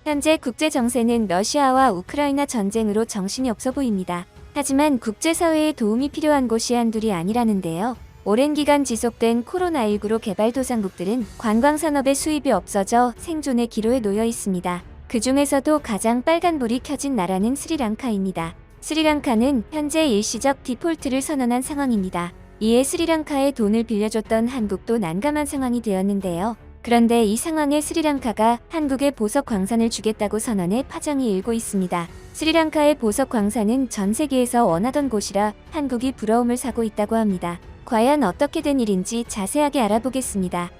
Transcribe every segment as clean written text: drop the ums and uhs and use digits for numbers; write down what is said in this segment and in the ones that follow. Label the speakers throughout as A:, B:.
A: 현재 국제 정세는 러시아와 우크라이나 전쟁으로 정신이 없어 보입니다. 하지만 국제사회의 도움이 필요한 곳이 한둘이 아니라는데요. 오랜 기간 지속된 코로나19로 개발도상국들은 관광산업의 수입이 없어져 생존의 기로에 놓여 있습니다. 그 중에서도 가장 빨간불이 켜진 나라는 스리랑카입니다. 스리랑카는 현재 일시적 디폴트를 선언한 상황입니다. 이에 스리랑카에 돈을 빌려줬던 한국도 난감한 상황이 되었는데요. 그런데 이 상황에 스리랑카가 한국에 보석 광산을 주겠다고 선언해 파장이 일고 있습니다. 스리랑카의 보석 광산은 전 세계에서 원하던 곳이라 한국이 부러움을 사고 있다고 합니다. 과연 어떻게 된 일인지 자세하게 알아보겠습니다.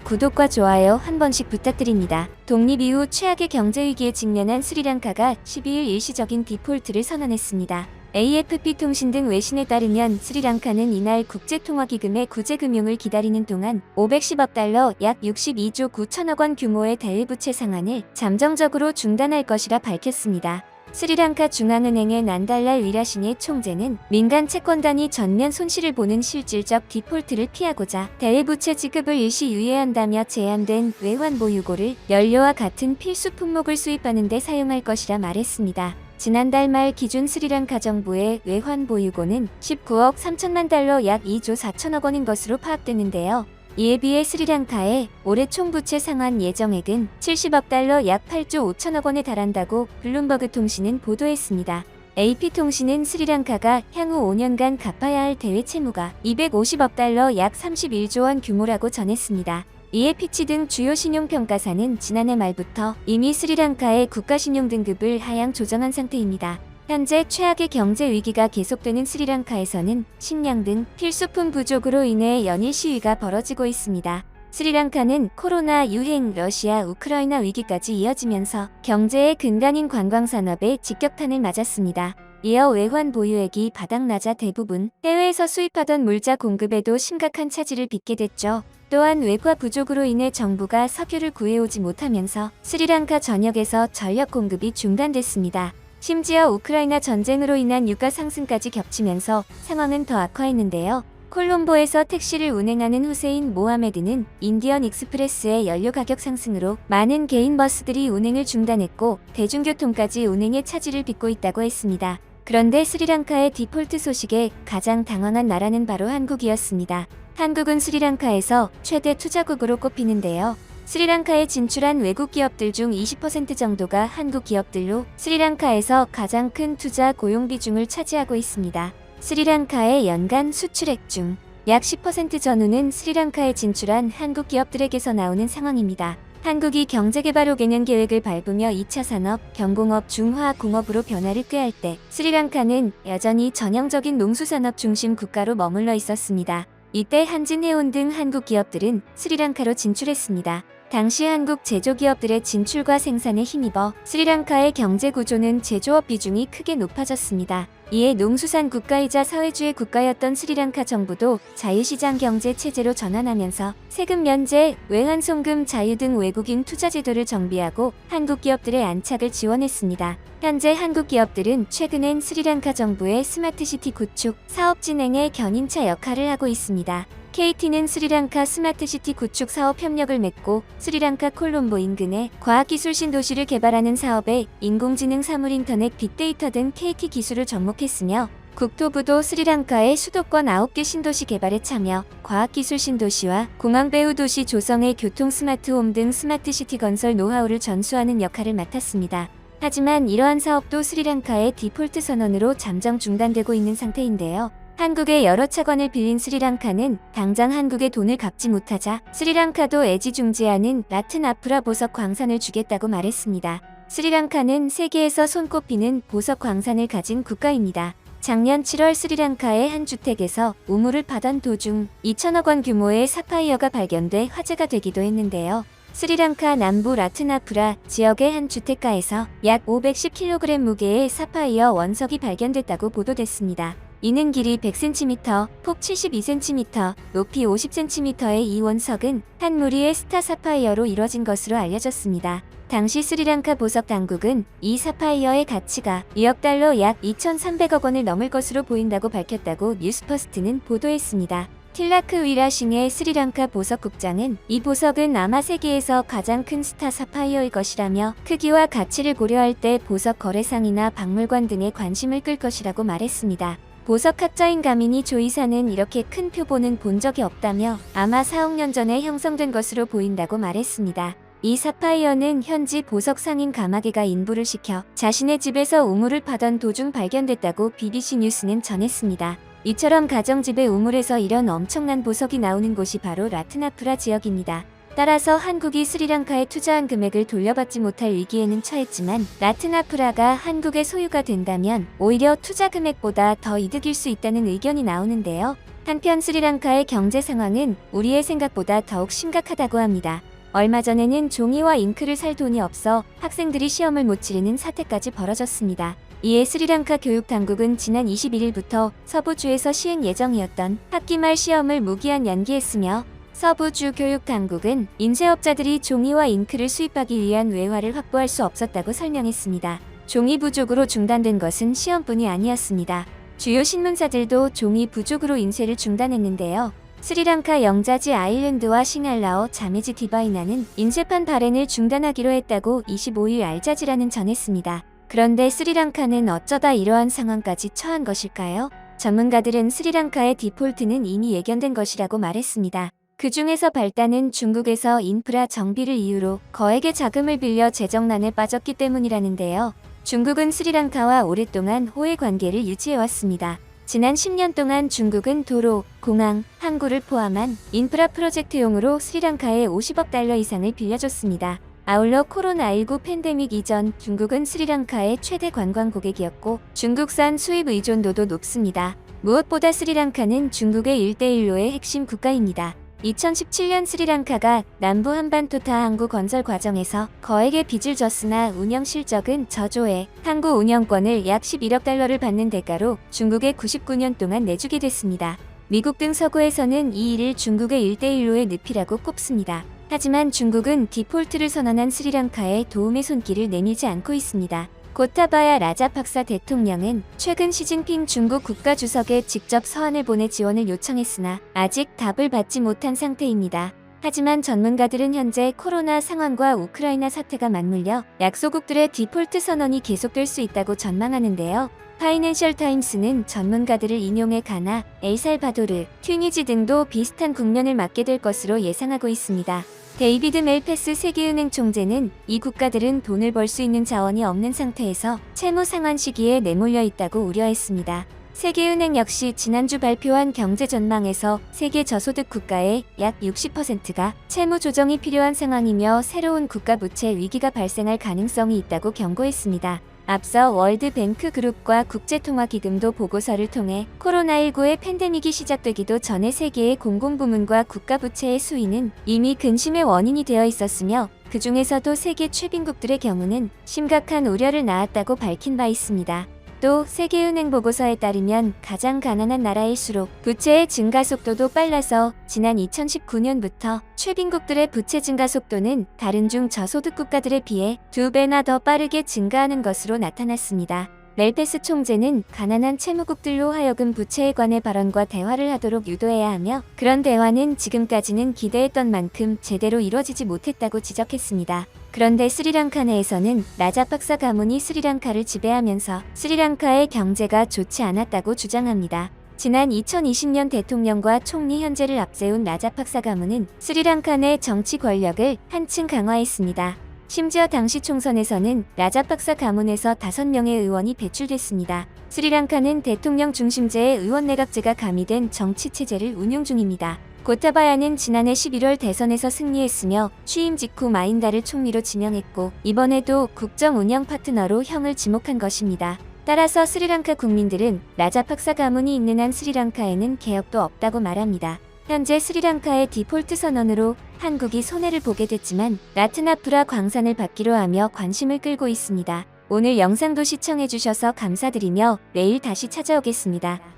A: 구독과 좋아요 한 번씩 부탁드립니다. 독립 이후 최악의 경제위기에 직면한 스리랑카가 12일 일시적인 디폴트를 선언했습니다. AFP 통신 등 외신에 따르면 스리랑카는 이날 국제통화기금의 구제금융을 기다리는 동안 510억 달러 약 62조 9천억 원 규모의 대외부채 상환을 잠정적으로 중단할 것이라 밝혔습니다. 스리랑카 중앙은행의 난달랄 위라시니 총재는 민간 채권단이 전면 손실을 보는 실질적 디폴트를 피하고자 대외부채 지급을 일시 유예한다며 제한된 외환 보유고를 연료와 같은 필수 품목을 수입하는 데 사용할 것이라 말했습니다. 지난달 말 기준 스리랑카 정부의 외환 보유고는 19억 3천만 달러 약 2조 4천억 원인 것으로 파악되는데요. 이에 비해 스리랑카의 올해 총부채 상환 예정액은 70억 달러 약 8조 5천억 원에 달한다고 블룸버그 통신은 보도했습니다. AP통신은 스리랑카가 향후 5년간 갚아야 할 대외 채무가 250억 달러 약 31조 원 규모라고 전했습니다. 이에 피치 등 주요 신용평가사는 지난해 말부터 이미 스리랑카의 국가신용 등급을 하향 조정한 상태입니다. 현재 최악의 경제 위기가 계속되는 스리랑카에서는 식량 등 필수품 부족으로 인해 연일 시위가 벌어지고 있습니다. 스리랑카는 코로나 유행, 러시아, 우크라이나 위기까지 이어지면서 경제의 근간인 관광산업에 직격탄을 맞았습니다. 이어 외환 보유액이 바닥나자 대부분 해외에서 수입하던 물자 공급에도 심각한 차질을 빚게 됐죠. 또한 외과 부족으로 인해 정부가 석유를 구해오지 못하면서 스리랑카 전역에서 전력 공급이 중단됐습니다. 심지어 우크라이나 전쟁으로 인한 유가 상승까지 겹치면서 상황은 더 악화했는데요. 콜롬보에서 택시를 운행하는 후세인 모하메드는 인디언 익스프레스의 연료 가격 상승으로 많은 개인 버스들이 운행을 중단했고 대중교통까지 운행에 차질을 빚고 있다고 했습니다. 그런데 스리랑카의 디폴트 소식에 가장 당황한 나라는 바로 한국이었습니다. 한국은 스리랑카에서 최대 투자국으로 꼽히는데요. 스리랑카에 진출한 외국 기업들 중 20% 정도가 한국 기업들로 스리랑카에서 가장 큰 투자 고용 비중을 차지하고 있습니다. 스리랑카의 연간 수출액 중 약 10% 전후는 스리랑카에 진출한 한국 기업들에게서 나오는 상황입니다. 한국이 경제개발 5개년 계획을 밟으며 2차 산업, 경공업, 중화학공업으로 변화를 꾀할 때 스리랑카는 여전히 전형적인 농수산업 중심 국가로 머물러 있었습니다. 이때 한진해운 등 한국 기업들은 스리랑카로 진출했습니다. 당시 한국 제조기업들의 진출과 생산에 힘입어 스리랑카의 경제 구조는 제조업 비중이 크게 높아졌습니다. 이에 농수산 국가이자 사회주의 국가였던 스리랑카 정부도 자유시장 경제 체제로 전환하면서 세금 면제, 외환송금 자유 등 외국인 투자 제도를 정비하고 한국 기업들의 안착을 지원했습니다. 현재 한국 기업들은 최근엔 스리랑카 정부의 스마트시티 구축, 사업 진행에 견인차 역할을 하고 있습니다. KT는 스리랑카 스마트시티 구축 사업 협력을 맺고 스리랑카 콜롬보 인근에 과학기술 신도시를 개발하는 사업에 인공지능 사물인터넷 빅데이터 등 KT 기술을 접목했으며 국토부도 스리랑카의 수도권 9개 신도시 개발에 참여, 과학기술 신도시와 공항 배후 도시 조성의 교통 스마트홈 등 스마트시티 건설 노하우를 전수하는 역할을 맡았습니다. 하지만 이러한 사업도 스리랑카의 디폴트 선언으로 잠정 중단되고 있는 상태인데요. 한국의 여러 차관을 빌린 스리랑카는 당장 한국에 돈을 갚지 못하자 스리랑카도 애지중지하는 라트나프라 보석 광산을 주겠다고 말했습니다. 스리랑카는 세계에서 손꼽히는 보석 광산을 가진 국가입니다. 작년 7월 스리랑카의 한 주택에서 우물을 파던 도중 2천억 원 규모의 사파이어가 발견돼 화제가 되기도 했는데요. 스리랑카 남부 라트나프라 지역의 한 주택가에서 약 510kg 무게의 사파이어 원석이 발견됐다고 보도됐습니다. 이는 길이 100cm, 폭 72cm, 높이 50cm의 이 원석은 한 무리의 스타 사파이어로 이뤄진 것으로 알려졌습니다. 당시 스리랑카 보석 당국은 이 사파이어의 가치가 2억 달러 약 2,300억 원을 넘을 것으로 보인다고 밝혔다고 뉴스퍼스트는 보도했습니다. 틸라크 위라싱의 스리랑카 보석국장은 이 보석은 아마 세계에서 가장 큰 스타 사파이어일 것이라며 크기와 가치를 고려할 때 보석 거래상이나 박물관 등에 관심을 끌 것이라고 말했습니다. 보석학자인 가미니 조이사는 이렇게 큰 표본은 본 적이 없다며 아마 4억 년 전에 형성된 것으로 보인다고 말했습니다. 이 사파이어는 현지 보석 상인 가마게가 인부를 시켜 자신의 집에서 우물을 파던 도중 발견됐다고 BBC 뉴스는 전했습니다. 이처럼 가정집의 우물에서 이런 엄청난 보석이 나오는 곳이 바로 라트나프라 지역입니다. 따라서 한국이 스리랑카에 투자한 금액을 돌려받지 못할 위기에는 처했지만 라트나프라가 한국의 소유가 된다면 오히려 투자 금액보다 더 이득일 수 있다는 의견이 나오는데요. 한편 스리랑카의 경제 상황은 우리의 생각보다 더욱 심각하다고 합니다. 얼마 전에는 종이와 잉크를 살 돈이 없어 학생들이 시험을 못 치르는 사태까지 벌어졌습니다. 이에 스리랑카 교육당국은 지난 21일부터 서부주에서 시행 예정이었던 학기 말 시험을 무기한 연기했으며 서부주 교육당국은 인쇄업자들이 종이와 잉크를 수입하기 위한 외화를 확보할 수 없었다고 설명했습니다. 종이 부족으로 중단된 것은 시험뿐이 아니었습니다. 주요 신문사들도 종이 부족으로 인쇄를 중단했는데요. 스리랑카 영자지 아일랜드와 싱할라어 자메지 디바이나는 인쇄판 발행을 중단하기로 했다고 25일 알자지라는 전했습니다. 그런데 스리랑카는 어쩌다 이러한 상황까지 처한 것일까요? 전문가들은 스리랑카의 디폴트는 이미 예견된 것이라고 말했습니다. 그 중에서 발단은 중국에서 인프라 정비를 이유로 거액의 자금을 빌려 재정난에 빠졌기 때문이라는데요. 중국은 스리랑카와 오랫동안 호혜 관계를 유지해왔습니다. 지난 10년 동안 중국은 도로, 공항, 항구를 포함한 인프라 프로젝트용으로 스리랑카에 50억 달러 이상을 빌려줬습니다. 아울러 코로나19 팬데믹 이전 중국은 스리랑카의 최대 관광 고객이었고 중국산 수입 의존도도 높습니다. 무엇보다 스리랑카는 중국의 일대일로의 핵심 국가입니다. 2017년 스리랑카가 남부 한반도타 항구 건설 과정에서 거액의 빚을 졌으나 운영 실적은 저조해 항구 운영권을 약 11억 달러를 받는 대가로 중국에 99년 동안 내주게 됐습니다. 미국 등 서구에서는 이 일을 중국의 일대일로의 늪이라고 꼽습니다. 하지만 중국은 디폴트를 선언한 스리랑카에 도움의 손길을 내밀지 않고 있습니다. 고타바야 라자팍사 대통령은 최근 시진핑 중국 국가주석에 직접 서한을 보내 지원을 요청했으나 아직 답을 받지 못한 상태입니다. 하지만 전문가들은 현재 코로나 상황과 우크라이나 사태가 맞물려 약소국들의 디폴트 선언이 계속될 수 있다고 전망하는데요. 파이낸셜 타임스는 전문가들을 인용해 가나, 엘살바도르, 튀니지 등도 비슷한 국면을 맞게 될 것으로 예상하고 있습니다. 데이비드 멜페스 세계은행 총재는 이 국가들은 돈을 벌 수 있는 자원이 없는 상태에서 채무 상환 시기에 내몰려 있다고 우려했습니다. 세계은행 역시 지난주 발표한 경제 전망에서 세계 저소득 국가의 약 60%가 채무 조정이 필요한 상황이며 새로운 국가 부채 위기가 발생할 가능성이 있다고 경고했습니다. 앞서 월드뱅크 그룹과 국제통화기금도 보고서를 통해 코로나19의 팬데믹이 시작되기도 전에 세계의 공공부문과 국가부채의 수위는 이미 근심의 원인이 되어 있었으며 그 중에서도 세계 최빈국들의 경우는 심각한 우려를 낳았다고 밝힌 바 있습니다. 또 세계은행 보고서에 따르면 가장 가난한 나라일수록 부채의 증가 속도도 빨라서 지난 2019년부터 최빈국들의 부채 증가 속도는 다른 중저소득 국가들에 비해 2배나 더 빠르게 증가하는 것으로 나타났습니다. 멜페스 총재는 가난한 채무국들로 하여금 부채에 관해 발언과 대화를 하도록 유도해야 하며 그런 대화는 지금까지는 기대했던 만큼 제대로 이루어지지 못했다고 지적했습니다. 그런데 스리랑카 내에서는 라자팍사 가문이 스리랑카를 지배하면서 스리랑카의 경제가 좋지 않았다고 주장합니다. 지난 2020년 대통령과 총리 현재를 앞세운 라자팍사 가문은 스리랑카 내 정치 권력을 한층 강화했습니다. 심지어 당시 총선에서는 라자팍사 가문에서 5명의 의원이 배출됐습니다. 스리랑카는 대통령 중심제의 의원 내각제가 가미된 정치 체제를 운용 중입니다. 고타바야는 지난해 11월 대선에서 승리했으며 취임 직후 마힌다를 총리로 지명했고 이번에도 국정 운영 파트너로 형을 지목한 것입니다. 따라서 스리랑카 국민들은 라자팍사 가문이 있는 한 스리랑카에는 개혁도 없다고 말합니다. 현재 스리랑카의 디폴트 선언으로 한국이 손해를 보게 됐지만 라트나프라 광산을 받기로 하며 관심을 끌고 있습니다. 오늘 영상도 시청해주셔서 감사드리며 내일 다시 찾아오겠습니다.